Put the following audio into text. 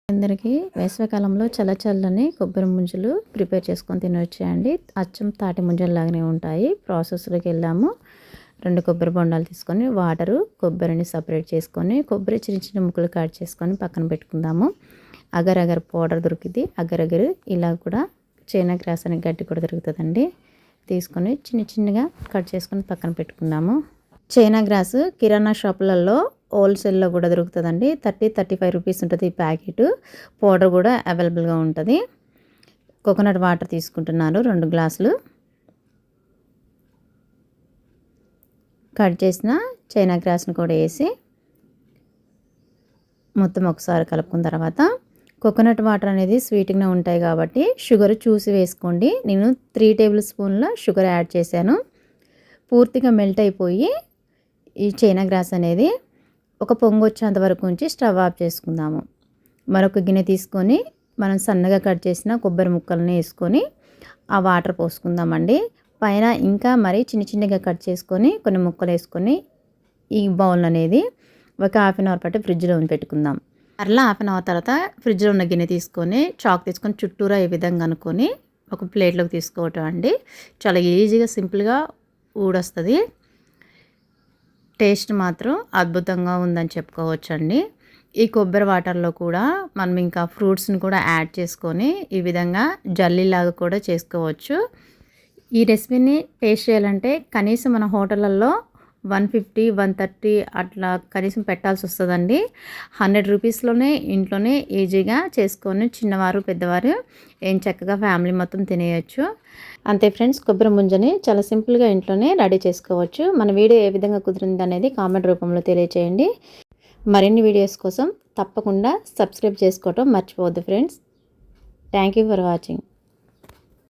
అందరికీ వేసవికాలంలో చల్లని కొబ్బరి ముంజలు ప్రిపేర్ చేసుకొని తినొచ్చేయండి. అచ్చం తాటి ముంజల్లాగానే ఉంటాయి. ప్రాసెస్లోకి వెళ్ళాము. 2 కొబ్బరి బొండాలు తీసుకొని వాటరు కొబ్బరిని సపరేట్ చేసుకొని కొబ్బరి చిన్న చిన్న ముక్కలు కట్ చేసుకొని పక్కన పెట్టుకుందాము. అగర్ అగర్ పౌడర్ దొరికింది. అగర్ అగర్ ఇలా కూడా చైనా గ్రాస్ అనే గడ్డి కూడా దొరుకుతుందండి. తీసుకొని చిన్న చిన్నగా కట్ చేసుకొని పక్కన పెట్టుకుందాము. చైనా గ్రాస్ కిరాణా షాపులలో హోల్సేల్లో కూడా దొరుకుతుందండి. 30-35 రూపీస్ ఉంటుంది ఈ ప్యాకెట్. పౌడర్ కూడా అవైలబుల్గా ఉంటుంది. కోకోనట్ వాటర్ తీసుకుంటున్నాను 2 గ్లాసులు. కట్ చేసిన చైనా గ్రాస్ని కూడా వేసి మొత్తం ఒకసారి కలుపుకున్న తర్వాత కోకోనట్ వాటర్ అనేది స్వీట్గానే ఉంటాయి కాబట్టి షుగర్ చూసి వేసుకోండి. నేను 3 టేబుల్ స్పూన్ల షుగర్ యాడ్ చేశాను. పూర్తిగా మెల్ట్ అయిపోయి ఈ చైనా గ్రాస్ అనేది ఒక పొంగు వచ్చేంత వరకు ఉంచి స్టవ్ ఆఫ్ చేసుకుందాము. మరొక గిన్నె తీసుకొని మనం సన్నగా కట్ చేసిన కొబ్బరి ముక్కల్ని వేసుకొని ఆ వాటర్ పోసుకుందామండి. పైన ఇంకా మరి చిన్న చిన్నగా కట్ చేసుకొని కొన్ని ముక్కలు వేసుకొని ఈ బౌల్ అనేది ఒక హాఫ్ అన్ అవర్ పాటు ఫ్రిడ్జ్లో పెట్టుకుందాం. అట్లా హాఫ్ అన్ అవర్ తర్వాత ఫ్రిడ్జ్లో ఉన్న గిన్నె తీసుకొని చాక్ తీసుకొని చుట్టూరా ఈ విధంగా అనుకొని ఒక ప్లేట్లోకి తీసుకోవటం అండి. చాలా ఈజీగా సింపుల్గా ఊడొస్తుంది. టేస్ట్ మాత్రం అద్భుతంగా ఉందని చెప్పుకోవచ్చండి. ఈ కొబ్బరి వాటర్లో కూడా మనం ఇంకా ఫ్రూట్స్ని కూడా యాడ్ చేసుకొని ఈ విధంగా జల్లీలాగా కూడా చేసుకోవచ్చు. ఈ రెసిపీని టేస్ట్ చేయాలంటే కనీసం మన హోటళ్ళల్లో 150-130 అట్లా కనీసం పెట్టాల్సి వస్తుందండి. 100 రూపీస్లోనే ఇంట్లోనే ఈజీగా చేసుకొని చిన్నవారు పెద్దవారు ఏం చక్కగా ఫ్యామిలీ మొత్తం తినేయచ్చు. అంతే ఫ్రెండ్స్, కొబ్బరి ముంజని చాలా సింపుల్గా ఇంట్లోనే రెడీ చేసుకోవచ్చు. మన వీడియో ఏ విధంగా కుదిరింది అనేది కామెంట్ రూపంలో తెలియచేయండి. మరిన్ని వీడియోస్ కోసం తప్పకుండా సబ్స్క్రైబ్ చేసుకోవటం మర్చిపోవద్దు friends. Thank you for watching.